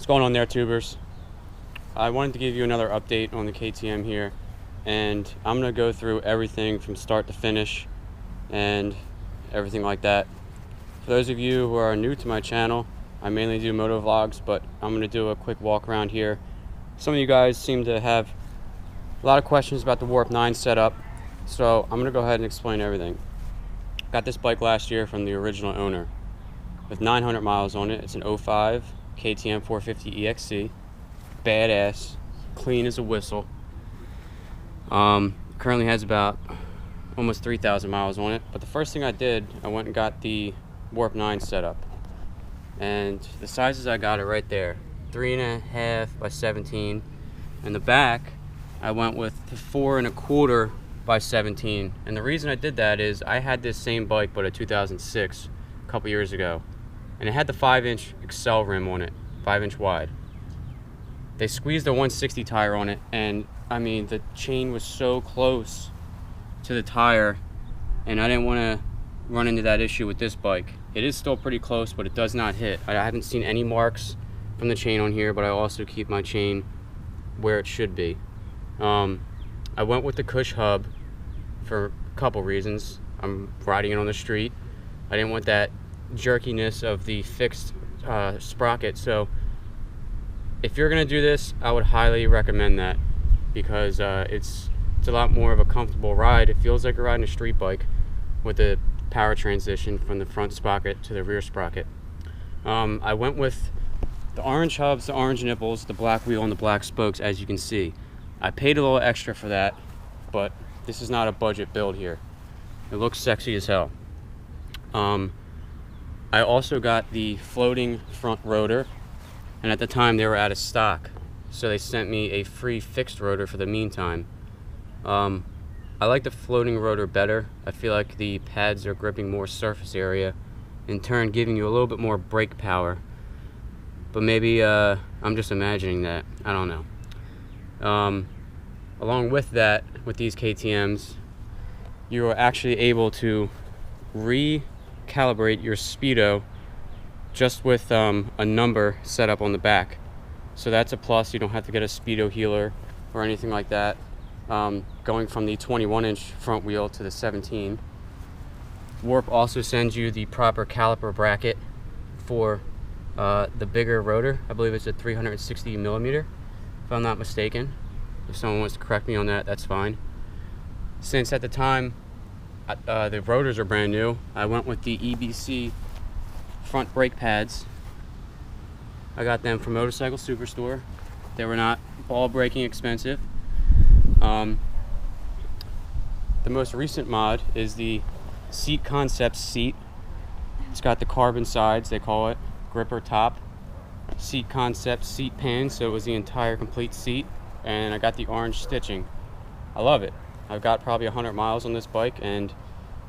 going on there, tubers? I wanted to give you another update on the KTM here, and I'm going to go through everything from start to finish and everything like that. For those of you who are new to my channel, I mainly do moto vlogs, but I'm going to do a quick walk around here. Some of you guys seem to have a lot of questions about the Warp 9 setup, so I'm going to go ahead and explain everything. Got this bike last year from the original owner with 900 miles on it. It's an 05 KTM 450 EXC. Badass, clean as a whistle. Currently has about almost 3,000 miles on it. But the first thing I did, I went and got the Warp 9 setup. And the sizes I got are right there, 3.5 by 17. And the back, I went with the 4.25 by 17. And the reason I did that is I had this same bike, but a 2006, a couple years ago. And it had the 5-inch Excel rim on it, 5-inch wide. They squeezed a 160 tire on it, and I mean, the chain was so close to the tire, and I didn't want to run into that issue with this bike. It is still pretty close, but it does not hit. I haven't seen any marks from the chain on here, but I also keep my chain where it should be. I went with the Cush hub for a couple reasons. I'm riding it on the street. I didn't want that jerkiness of the fixed sprocket, so if you're gonna do this, I would highly recommend that, because it's a lot more of a comfortable ride. It feels like you're riding a street bike with the power transition from the front sprocket to the rear sprocket. I went with the orange hubs, the orange nipples, the black wheel, and the black spokes, as you can see. I paid a little extra for that, but this is not a budget build here. It looks sexy as hell. I also got the floating front rotor, and at the time they were out of stock, so they sent me a free fixed rotor for the meantime. I like the floating rotor better. I feel like the pads are gripping more surface area, in turn giving you a little bit more brake power. But maybe I'm just imagining that. I don't know. Along with that, with these KTMs, you are actually able to recalibrate your speedo just with a number set up on the back. So that's a plus. You don't have to get a speedo healer or anything like that. Going from the 21-inch front wheel to the 17. Warp also sends you the proper caliper bracket for the bigger rotor. I believe it's a 360 millimeter, if I'm not mistaken. If someone wants to correct me on that, that's fine. Since at the time the rotors are brand new, I went with the EBC front brake pads. I got them from Motorcycle Superstore. They were not ball breaking expensive. The most recent mod is the Seat Concepts seat. It's got the carbon sides, they call it, gripper top. Seat Concepts seat pan, so it was the entire complete seat. And I got the orange stitching. I love it. I've got probably 100 miles on this bike, and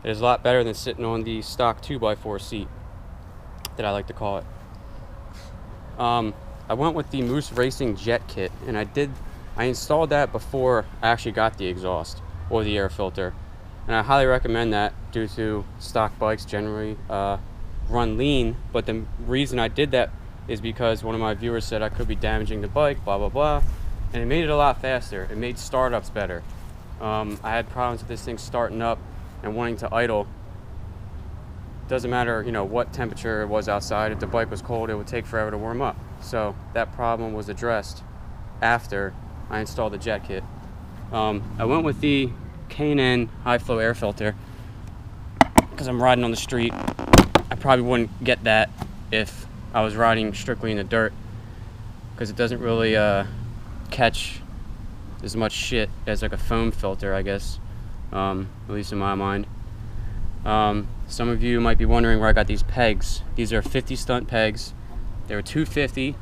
it is a lot better than sitting on the stock 2x4 seat that I like to call it. I went with the Moose Racing Jet Kit, and I installed that before I actually got the exhaust or the air filter, and I highly recommend that due to stock bikes generally run lean. But the reason I did that is because one of my viewers said I could be damaging the bike, blah blah blah, and it made it a lot faster. It made startups better. I had problems with this thing starting up and wanting to idle. Doesn't matter, you know, what temperature it was outside. If the bike was cold, it would take forever to warm up. So that problem was addressed after I installed the Jet Kit. I went with the K&N high flow air filter because I'm riding on the street. I probably wouldn't get that if I was riding strictly in the dirt, because it doesn't really catch as much shit as like a foam filter, I guess, at least in my mind. Some of you might be wondering where I got these pegs. These are 50 Stunt Pegs. They were $250,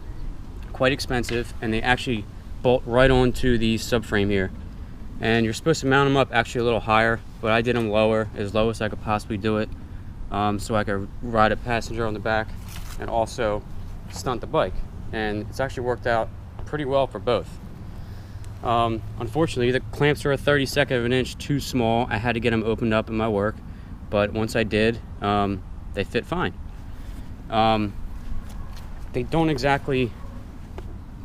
quite expensive, and they actually bolt right onto the subframe here. And you're supposed to mount them up actually a little higher, but I did them lower, as low as I could possibly do it, so I could ride a passenger on the back and also stunt the bike. And it's actually worked out pretty well for both. Unfortunately, the clamps are a 32nd of an inch too small. I had to get them opened up in my work, but once I did, they fit fine. They don't exactly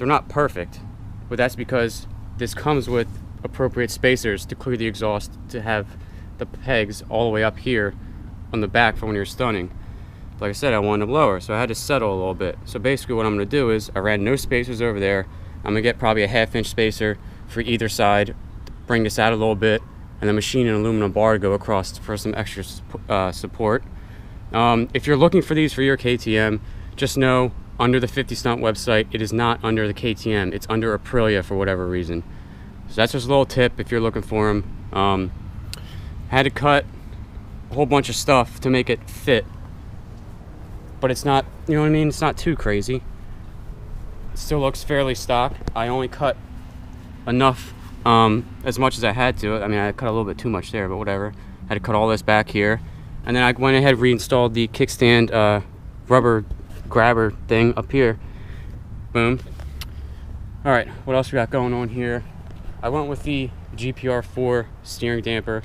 they're not perfect, but that's because this comes with appropriate spacers to clear the exhaust, to have the pegs all the way up here on the back for when you're stunning. Like I said, I wanted them lower, so I had to settle a little bit. So basically what I'm going to do is I ran no spacers over there. I'm going to get probably a 1/2 inch spacer for either side, bring this out a little bit, and then machine an aluminum bar to go across for some extra support. If you're looking for these for your KTM, just know under the 50 Stunt website, it is not under the KTM. It's under Aprilia for whatever reason. So that's just a little tip if you're looking for them. Had to cut a whole bunch of stuff to make it fit, but it's not, you know what I mean? It's not too crazy. It still looks fairly stock. I only cut enough, as much as I had to. I mean, I cut a little bit too much there, but whatever. I had to cut all this back here. And then I went ahead and reinstalled the kickstand rubber grabber thing up here. Boom. All right, what else we got going on here? I went with the GPR4 steering damper.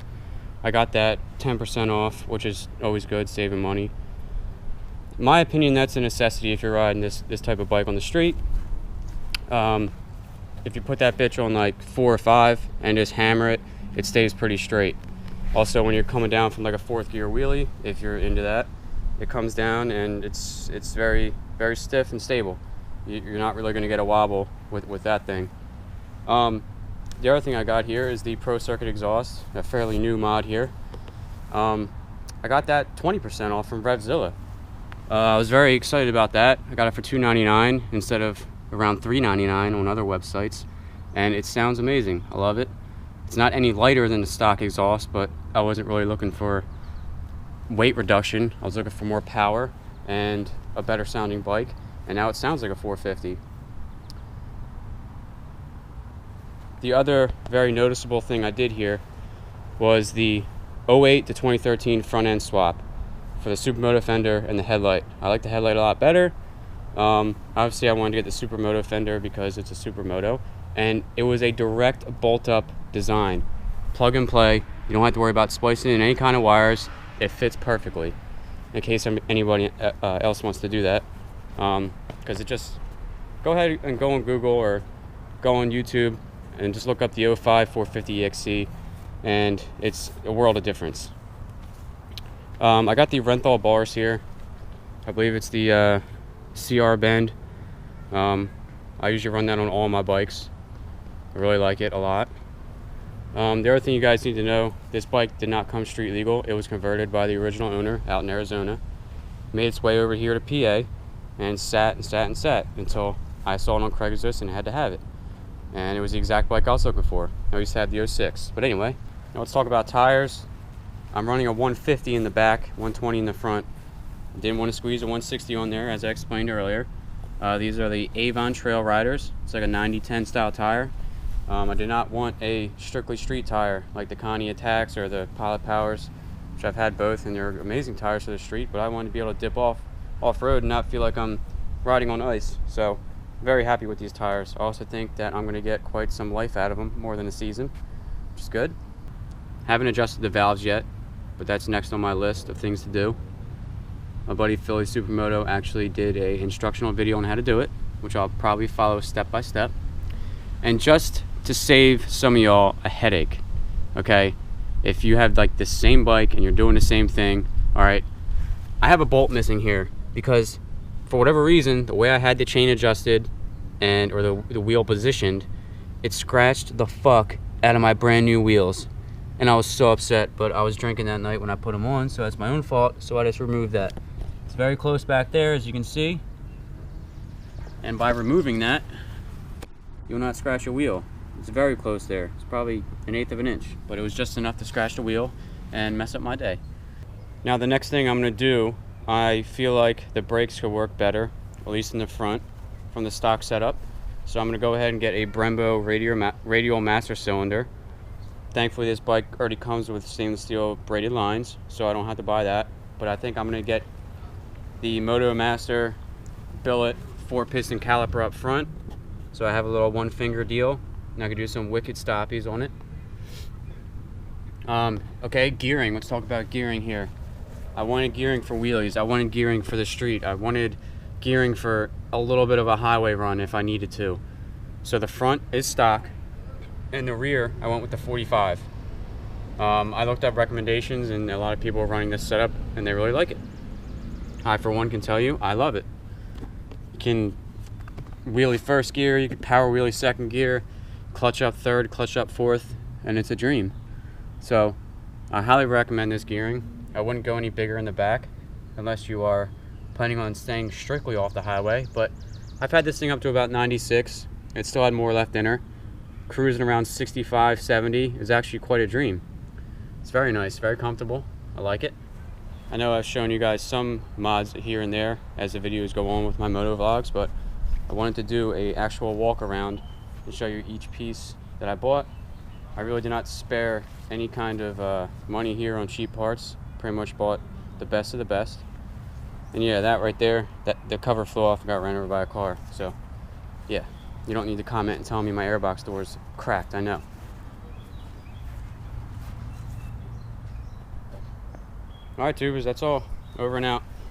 I got that 10% off, which is always good, saving money. In my opinion, that's a necessity if you're riding this type of bike on the street. If you put that bitch on like 4 or 5 and just hammer it, it stays pretty straight. Also, when you're coming down from like a 4th gear wheelie, if you're into that, it comes down and it's very, very stiff and stable. You're not really going to get a wobble with that thing. The other thing I got here is the Pro Circuit exhaust, a fairly new mod here. I got that 20% off from RevZilla. I was very excited about that. I got it for $2.99 instead of around $3.99 on other websites, and it sounds amazing. I love it. It's not any lighter than the stock exhaust, but I wasn't really looking for weight reduction. I was looking for more power and a better sounding bike, and now it sounds like a 450. The other very noticeable thing I did here was the 08 to 2013 front end swap for the supermoto fender and the headlight. I like the headlight a lot better. Obviously I wanted to get the supermoto fender because it's a supermoto, and it was a direct bolt up design. Plug and play. You don't have to worry about splicing in any kind of wires. It fits perfectly, in case anybody else wants to do that. Because it just, go ahead and go on Google or go on YouTube and just look up the 05 450 EXC, and it's a world of difference. I got the Renthal bars here. I believe it's the CR bend. I usually run that on all my bikes. I really like it a lot. The other thing you guys need to know, this bike did not come street legal. It was converted by the original owner out in Arizona. Made its way over here to PA and sat until I saw it on Craigslist and had to have it. And it was the exact bike I was looking for. I used to have the 06. But anyway, now let's talk about tires. I'm running a 150 in the back, 120 in the front. Didn't want to squeeze a 160 on there, as I explained earlier. These are the Avon Trail Riders. It's like a 90-10 style tire. I did not want a strictly street tire like the Connie Attacks or the Pilot Powers, which I've had both, and they're amazing tires for the street, but I wanted to be able to dip off-road and not feel like I'm riding on ice. So, very happy with these tires. I also think that I'm going to get quite some life out of them, more than a season, which is good. Haven't adjusted the valves yet, but that's next on my list of things to do. My buddy Philly Supermoto actually did a instructional video on how to do it, which I'll probably follow step by step. And just to save some of y'all a headache, okay, if you have like the same bike and you're doing the same thing, all right, I have a bolt missing here because for whatever reason, the way I had the chain adjusted or the wheel positioned, it scratched the fuck out of my brand new wheels. And I was so upset, but I was drinking that night when I put them on, so that's my own fault, so I just removed that. It's very close back there, as you can see. And by removing that, you'll not scratch a wheel. It's very close there. It's probably 1/8 of an inch, but it was just enough to scratch the wheel and mess up my day. Now the next thing I'm gonna do, I feel like the brakes could work better, at least in the front, from the stock setup. So I'm gonna go ahead and get a Brembo radial master cylinder. Thankfully this bike already comes with stainless steel braided lines, so I don't have to buy that. But I think I'm gonna get the Moto Master billet 4-piston caliper up front, so I have a little 1-finger deal, and I can do some wicked stoppies on it. Okay, gearing. Let's talk about gearing here. I wanted gearing for wheelies. I wanted gearing for the street. I wanted gearing for a little bit of a highway run if I needed to. So the front is stock, and the rear I went with the 45. I looked up recommendations, and a lot of people are running this setup, and they really like it. I, for one, can tell you I love it. You can wheelie first gear, you can power wheelie second gear, clutch up third, clutch up fourth, and it's a dream. So I highly recommend this gearing. I wouldn't go any bigger in the back unless you are planning on staying strictly off the highway, but I've had this thing up to about 96. It still had more left in her. Cruising around 65, 70 is actually quite a dream. It's very nice, very comfortable. I like it. I know I've shown you guys some mods here and there as the videos go on with my moto vlogs, but I wanted to do a actual walk around and show you each piece that I bought. I really did not spare any kind of money here on cheap parts. Pretty much bought the best of the best. And yeah, that right there, the cover flew off and got ran over by a car. So yeah, you don't need to comment and tell me my airbox door is cracked, I know. Alright tubers, that's all. Over and out.